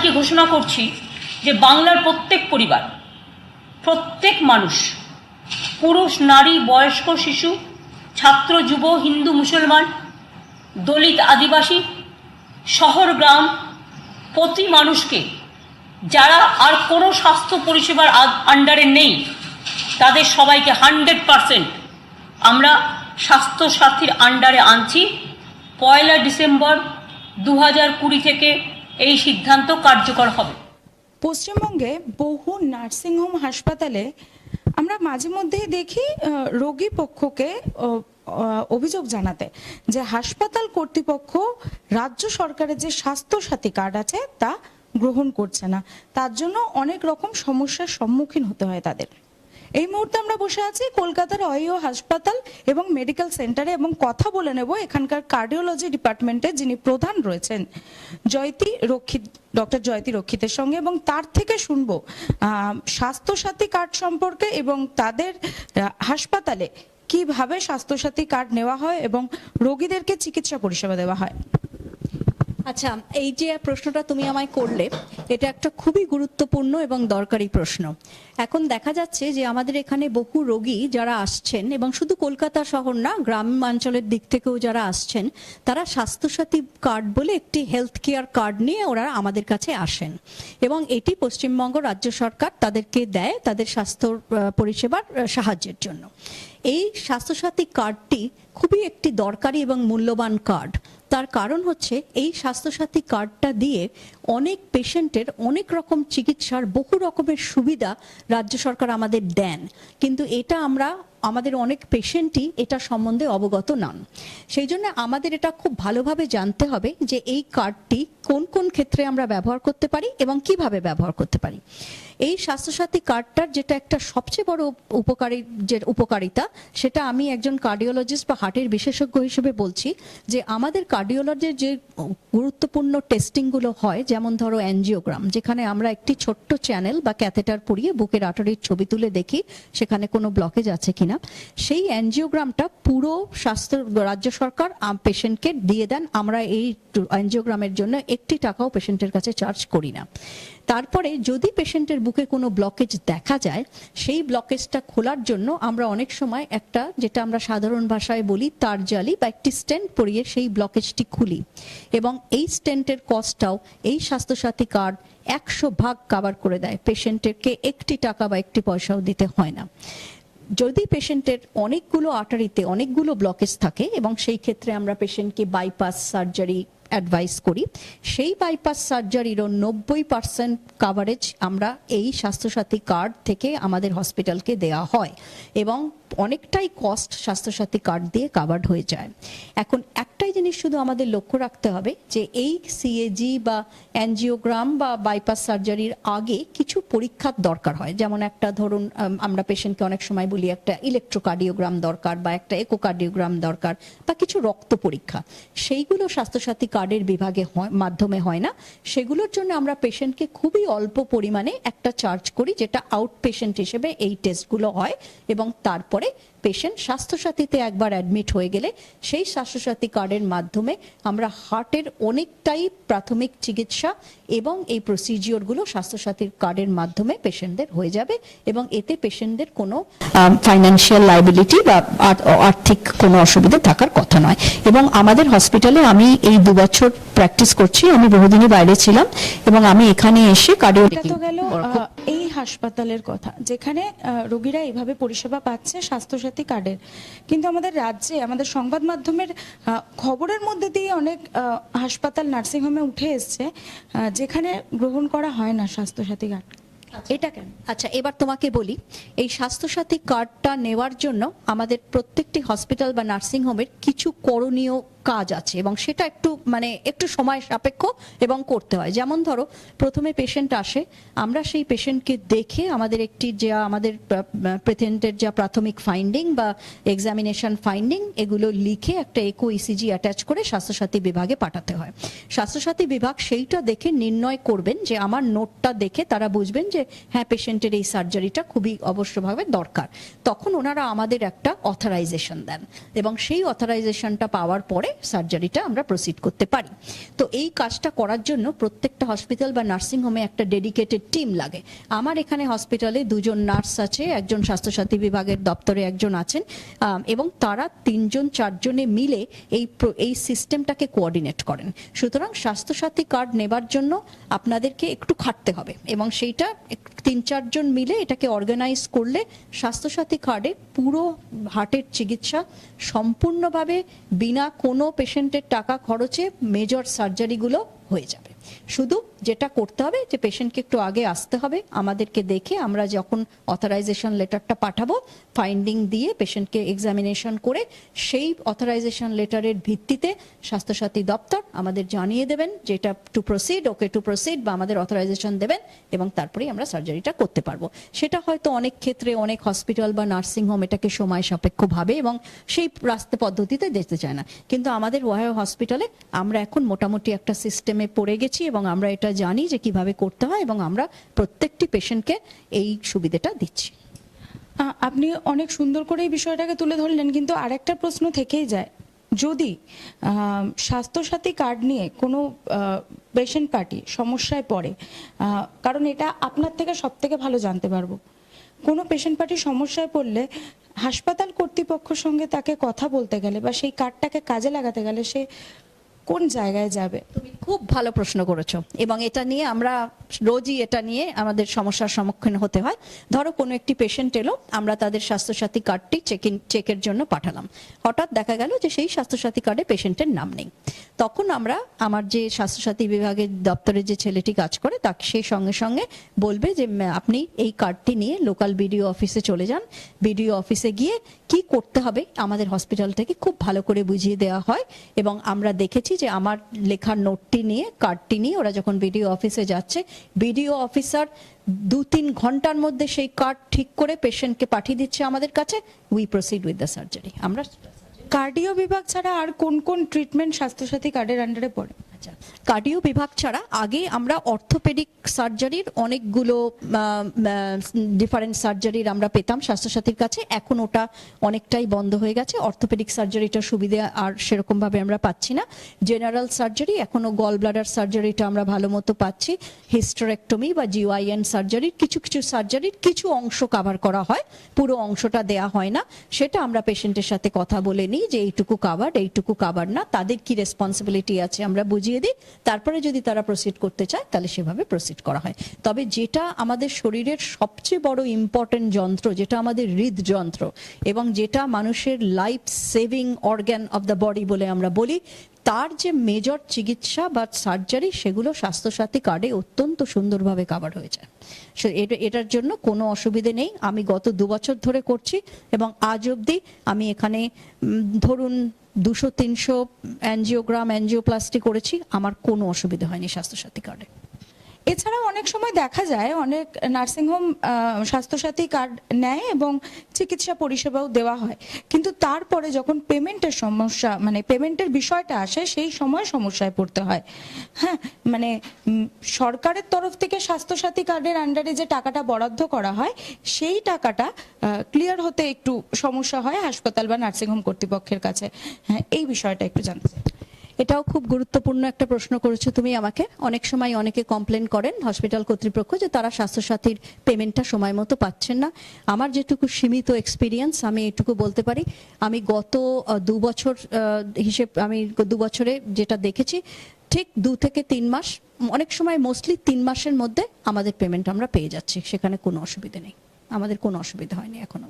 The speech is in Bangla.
আজকে ঘোষণা করছি যে বাংলার প্রত্যেক পরিবার, প্রত্যেক মানুষ, পুরুষ, নারী, বয়স্ক, শিশু, ছাত্র, যুব, হিন্দু, মুসলমান, দলিত, আদিবাসী, শহর, গ্রাম, প্রতি মানুষকে যারা আর কোনো স্বাস্থ্য পরিষেবার আন্ডারে নেই তাদের সবাইকে 100% আমরা স্বাস্থ্য সাথীর আন্ডারে আনছি। 1 ডিসেম্বর 2020 থেকে এই সিদ্ধান্ত কার্যকর হবে। পশ্চিমবঙ্গে বহু নার্সিংহোম হাসপাতালে আমরা মাঝে মধ্যেই দেখি রোগী পক্ষকে অভিযোগ জানাতে যে হাসপাতাল কর্তৃপক্ষ রাজ্য সরকারের যে স্বাস্থ্য সাথী কার্ড আছে তা গ্রহণ করছে না, তার জন্য অনেক রকম সমস্যার সম্মুখীন হতে হয় তাদের। এই মুহূর্তে আমরা বসে আছি কলকাতার অহিও হাসপাতাল এবং মেডিকেল সেন্টারে এবং কথা বলে নেব এখানকার কার্ডিওলজি ডিপার্টমেন্টে যিনি প্রধান রয়েছেন ডক্টর জয়তী রক্ষিতের সঙ্গে, এবং তার থেকে শুনবো স্বাস্থ্যসাথী কার্ড সম্পর্কে এবং তাদের হাসপাতালে কিভাবে স্বাস্থ্যসাথী কার্ড নেওয়া হয় এবং রোগীদেরকে চিকিৎসা পরিষেবা দেওয়া হয়। আচ্ছা, এই যে প্রশ্নটা তুমি আমায় করলে, এটা একটা খুবই গুরুত্বপূর্ণ এবং দরকারি প্রশ্ন। এখন দেখা যাচ্ছে যে আমাদের এখানে বহু রোগী যারা আসছেন, এবং শুধু কলকাতা শহর না, গ্রামাঞ্চলের দিক থেকেও যারা আসছেন, তারা স্বাস্থ্যসাথী কার্ড বলে একটি হেলথ কেয়ার কার্ড নিয়ে ওরা আমাদের কাছে আসেন, এবং এটি পশ্চিমবঙ্গ রাজ্য সরকার তাদেরকে দেয় তাদের স্বাস্থ্য পরিষেবার সাহায্যের জন্য। এই স্বাস্থ্যসাথী কার্ডটি খুবই একটি দরকারি এবং মূল্যবান কার্ড। তার কারণ হচ্ছে এই স্বাস্থ্যসাথী কার্ডটা দিয়ে অনেক পেশেন্টের অনেক রকম চিকিৎসার বহু রকমের সুবিধা রাজ্য সরকার আমাদের দেন, কিন্তু এটা আমাদের অনেক পেশেন্টই এটা সম্বন্ধে অবগত নন। সেই জন্য আমাদের এটা খুব ভালোভাবে জানতে হবে যে এই কার্ডটি কোন কোন ক্ষেত্রে আমরা ব্যবহার করতে পারি এবং কিভাবে ব্যবহার করতে পারি। এই স্বাস্থ্যসাথী কার্ডটার যেটা একটা সবচেয়ে বড় উপকারিতা, সেটা আমি একজন কার্ডিওলজিস্ট বা হার্টের বিশেষজ্ঞ হিসেবে বলছি যে আমাদের কার্ডিওলজির যে গুরুত্বপূর্ণ টেস্টিংগুলো হয়, যেমন ধরো অ্যাঞ্জিওগ্রাম, যেখানে আমরা একটি ছোট্ট চ্যানেল বা ক্যাথেটার পরিয়ে বুকের আর্টারির ছবি তুলে দেখি সেখানে কোনো ব্লকেজ আছে কিনা, সেই অ্যাঞ্জিওগ্রামটা পুরো রাজ্য সরকার পেশেন্টকে দিয়ে দেন। আমরা এই অ্যাঞ্জিওগ্রামের জন্য 1 টাকাও পেশেন্টের কাছে চার্জ করি না। তারপরে যদি পেশেন্টের বুকে কোনো ব্লকেজ দেখা যায়, সেই ব্লকেজটা খোলার জন্য আমরা অনেক সময় একটা, যেটা আমরা সাধারণ ভাষায় বলি তার জালি বা একটি স্টেন্ট পরিয়ে সেই ব্লকেজটি খুলি, এবং এই স্টেন্টের কস্টটাও এই স্বাস্থ্যসাথী কার্ড 100% কভার করে দেয়। পেশেন্টকে 1 টাকা বা 1 পয়সাও দিতে হয় না। যদি পেশেন্টের অনেকগুলো আর্টারিতে অনেকগুলো ব্লকেজ থাকে এবং সেই ক্ষেত্রে আমরা পেশেন্টকে বাইপাস সার্জারি অ্যাডভাইস করি, সেই বাইপাস সার্জারিরও 90% কাভারেজ আমরা এই স্বাস্থ্যসাথী কার্ড থেকে আমাদের হসপিটালকে দেওয়া হয়, এবং অনেকটাই কস্ট স্বাস্থ্যসাথী কার্ড দিয়ে কাভার্ড হয়ে যায়। এখন একটাই জিনিস শুধু আমাদের লক্ষ্য রাখতে হবে যে এই সিএজি বা অ্যাঞ্জিওগ্রাম বা বাইপাস সার্জারির আগে কিছু পরীক্ষার দরকার হয়। যেমন একটা ধরুন, আমরা পেশেন্টকে অনেক সময় বলি একটা ইলেকট্রোকার্ডিওগ্রাম দরকার বা একটা একোকার্ডিওগ্রাম দরকার বা কিছু রক্ত পরীক্ষা, সেইগুলো স্বাস্থ্যসাথী কার্ডের বিভাগে মাধ্যমে হয় না। সেগুলোর জন্য আমরা পেশেন্টকে খুবই অল্প পরিমাণে একটা চার্জ করি, যেটা আউট পেশেন্ট হিসেবে এই টেস্টগুলো হয়, এবং তারপরে পেশেন্ট স্বাস্থ্যসাথীতে একবার অ্যাডমিট হয়ে গেলে সেই স্বাস্থ্যসাথী কার্ডের মাধ্যমে আমরা হার্টের অনেকটাই প্রাথমিক চিকিৎসা এবং এই প্রসিজিওরগুলো স্বাস্থ্যসাথীর কার্ডের মাধ্যমে পেশেন্টদের হয়ে যাবে, এবং এতে পেশেন্টদের কোনো ফাইন্যান্সিয়াল লায়াবিলিটি বা আর্থিক কোনো অসুবিধা থাকার কথা নয়। এবং আমাদের হসপিটালে আমি এই 2 বছর প্র্যাকটিস করছি, আমি বহুদিনই বাইরে ছিলাম, এবং আমি এখানে এসে কার্ডিওলজি। তো গেল এই হাসপাতালের কথা যেখানে রোগীরা এইভাবে পরিষেবা পাচ্ছে স্বাস্থ্যসাথী কার্ডের, কিন্তু আমাদের রাজ্যে আমাদের সংবাদ মাধ্যমের খবরের মধ্যে দিয়ে অনেক হাসপাতাল নার্সিংহোমে উঠে এসছে যেখানে গ্রহণ করা হয় না স্বাস্থ্যসাথী কার্ড। এটা কেন? আচ্ছা, এবার তোমাকে বলি, এই স্বাস্থ্যসাথী কার্ডটা নেওয়ার জন্য আমাদের প্রত্যেকটি হসপিটাল বা নার্সিংহোমের কিছু করণীয় কাজ আছে, এবং সেটা একটু সময় সাপেক্ষ এবং করতে হয়। যেমন ধরো, প্রথমে পেশেন্ট আসে, আমরা সেই পেশেন্টকে দেখে আমাদের আমাদের পেশেন্টের যা প্রাথমিক ফাইন্ডিং বা এক্সামিনেশন ফাইন্ডিং, এগুলো লিখে একটা ইকো ইসিজি অ্যাটাচ করে স্বাস্থ্যসাথী বিভাগে পাঠাতে হয়। স্বাস্থ্যসাথী বিভাগ সেইটা দেখে নির্ণয় করবেন, যে আমার নোটটা দেখে তারা বুঝবেন যে হ্যাঁ, পেশেন্টের এই সার্জারিটা খুবই অবশ্যভাবে দরকার। তখন ওনারা আমাদের একটা অথরাইজেশন দেন, এবং সেই অথরাইজেশনটা পাওয়ার পরে সার্জারিটা আমরা প্রসিড করতে পারি। তো এই কাজটা করার জন্য প্রত্যেকটা হসপিটাল বা নার্সিং হোমে একটা ডেডিকেটেড টিম লাগে। আমার এখানে হসপিটালে 2জন নার্স আছে, একজন স্বাস্থ্যসাথী বিভাগের দপ্তরে একজন আছেন, এবং তারা 3-4 জনে মিলে এই সিস্টেমটাকে কোঅর্ডিনেট করেন। সুতরাং স্বাস্থ্যসাথী কার্ড নেবার জন্য আপনাদেরকে একটু খাটতে হবে, এবং সেইটা 3-4 জন মিলে এটাকে অর্গানাইজ করলে স্বাস্থ্যসাথী কার্ডে পুরো হার্টের চিকিৎসা সম্পূর্ণভাবে বিনা কোনো পেশেন্টের টাকা খরচে মেজর সার্জারিগুলো হয়ে যাবে। শুধু যেটা করতে হবে যে পেশেন্টকে একটু আগে আসতে হবে, আমাদেরকে দেখে আমরা যখন অথরাইজেশন লেটারটা পাঠাবো, ফাইন্ডিং দিয়ে পেশেন্টকে এক্সামিনেশন করে সেই অথরাইজেশন লেটারের ভিত্তিতে স্বাস্থ্যসাথী দপ্তর আমাদের জানিয়ে দেবেন যে এটা টু প্রসিড, ওকে টু প্রসিড, বা আমাদের অথরাইজেশন দেবেন, এবং তারপরেই আমরা সার্জারিটা করতে পারবো। সেটা হয়তো অনেক ক্ষেত্রে অনেক হসপিটাল বা নার্সিং হোম এটাকে সময় সাপেক্ষ ভাবে এবং সেই রাস্তা পদ্ধতিতে যেতে চায় না, কিন্তু আমাদের ওয়াইও হসপিটালে আমরা এখন মোটামুটি একটা সিস্টেমে পড়ে গেছি এবং আমরা এটা জানি যে কিভাবে করতে হয়, এবং আমরা প্রত্যেকটি পেশেন্টকে এই সুবিধাটা দিচ্ছি। আপনি অনেক সুন্দর করে এই বিষয়টাকে তুলে ধরলেন, কিন্তু আরেকটা প্রশ্ন থেকেই যায়, যদি স্বাস্থ্যসাথী কার্ড নিয়ে কোনো পেশেন্ট পার্টি সমস্যায় পড়ে, কারণ এটা আপনার থেকে সব থেকে ভালো জানতে পারবো, কোনো পেশেন্ট পার্টি সমস্যায় পড়লে হাসপাতাল কর্তৃপক্ষের সঙ্গে তাকে কথা বলতে গেলে বা সেই কার্ডটাকে কাজে লাগাতে গেলে সে কোন জায়গায় যাবে? তুমি খুব ভালো প্রশ্ন করেছো, এবং এটা নিয়ে আমরা রোজই এটা নিয়ে আমাদের সমস্যার সম্মুখীন হতে হয়। ধরো কোনো একটি পেশেন্ট এলো, আমরা তাদের স্বাস্থ্যসাথী কার্ডটি চেকের জন্য পাঠালাম, হঠাৎ দেখা গেল যে সেই স্বাস্থ্যসাথী কার্ডে পেশেন্টের নাম নেই। তখন আমরা আমার যে স্বাস্থ্যসাথী বিভাগের দপ্তরে যে ছেলেটি কাজ করে তাকে সেই সঙ্গে সঙ্গে বলবে যে আপনি এই কার্ডটি নিয়ে লোকাল বিডিও অফিসে চলে যান। বিডিও অফিসে গিয়ে কি করতে হবে আমাদের হসপিটাল থেকে খুব ভালো করে বুঝিয়ে দেওয়া হয়, এবং আমরা দেখেছি যে আমার লেখার নোটটি নিয়ে কার্ডটি নিয়ে ওরা যখন বিডিও অফিসে যাচ্ছে, বিডিও অফিসার 2-3 ঘন্টার মধ্যে সেই কার্ড ঠিক করে পেশেন্টকে পাঠিয়ে দিচ্ছে আমাদের কাছে। We proceed with the surgery. আমরা কার্ডিও বিভাগ ছাড়া আর কোন কোন ট্রিটমেন্ট স্বাস্থ্যসাথী কার্ডের আন্ডারে পড়ে? কার্ডিও বিভাগ ছাড়া আগে আমরা অর্থোপেডিক সার্জারির অনেকগুলো ডিফারেন্ট সার্জারির আমরা পেতাম স্বাস্থ্যসাথীর কাছে, এখন ওটা অনেকটাই বন্ধ হয়ে গেছে। অর্থোপেডিক সার্জারিটার সুবিধা আর সেরকম ভাবে আমরা পাচ্ছি না। জেনারেল সার্জারি, এখনো গল ব্লাডার সার্জারিটা আমরা ভালো মতো পাচ্ছি। হিস্টেরেক্টমি বা জিওআইএন সার্জারির কিছু কিছু সার্জারির কিছু অংশ কভার করা হয়, পুরো অংশটা দেয়া হয় না। সেটা আমরা পেশেন্টের সাথে কথা বলে নিই যে এইটুকু কাভার্ড, এইটুকু কাভার না, তাদের কি রেসপন্সিবিলিটি আছে আমরা বুঝিয়ে দিই। তারপরে যদি তারা প্রসিড করতে চায় তাহলে সেভাবে প্রসিড করা হয়। তবে যেটা আমাদের শরীরের সবচেয়ে বড় ইম্পর্টেন্ট যন্ত্র, যেটা আমাদের হৃদযন্ত্র এবং যেটা মানুষের life saving organ of the body বলে আমরা বলি, তার যে মেজর চিকিৎসা বা সার্জারি সেগুলো স্বাস্থ্যসাথী কার্ডে অত্যন্ত সুন্দরভাবে কভার হয়ে যায়। এটার জন্য কোনো অসুবিধে নেই। আমি গত 2 বছর ধরে করছি এবং আজ অবধি আমি এখানে ধরুন 200-300 অ্যাঞ্জিওগ্রাম অ্যাঞ্জিওপ্লাস্টি করেছি, আমার কোনো অসুবিধা হয়নি স্বাস্থ্যসাথী কার্ডে। এছাড়াও অনেক সময় দেখা যায় অনেক নার্সিংহোম স্বাস্থ্যসাথী কার্ড নেয় এবং চিকিৎসা পরিষেবাও দেওয়া হয়, কিন্তু তারপরে যখন পেমেন্টের সমস্যা, মানে পেমেন্টের বিষয়টা আসে, সেই সময় সমস্যায় পড়তে হয়। হ্যাঁ, মানে সরকারের তরফ থেকে স্বাস্থ্যসাথী কার্ডের আন্ডারে যে টাকাটা বরাদ্দ করা হয় সেই টাকাটা ক্লিয়ার হতে একটু সমস্যা হয় হাসপাতাল বা নার্সিংহোম কর্তৃপক্ষের কাছে। হ্যাঁ, এই বিষয়টা একটু জানতে চাই। এটাও খুব গুরুত্বপূর্ণ একটা প্রশ্ন করেছো তুমি আমাকে। অনেক সময় অনেকে কমপ্লেন করেন হসপিটাল কর্তৃপক্ষ যে তারা স্বাস্থ্যসাথীর পেমেন্টটা সময় মতো পাচ্ছেন না। আমার যেটুকু সীমিত এক্সপিরিয়েন্স আমি এটুকু বলতে পারি, আমি গত 2 বছর আমি 2 বছরে যেটা দেখেছি, ঠিক 2 থেকে 3 মাস, অনেক সময় মোস্টলি 3 মাসের মধ্যে আমাদের পেমেন্ট আমরা পেয়ে যাচ্ছি, সেখানে কোনো অসুবিধা নেই, আমাদের কোনো অসুবিধা হয়নি এখনো।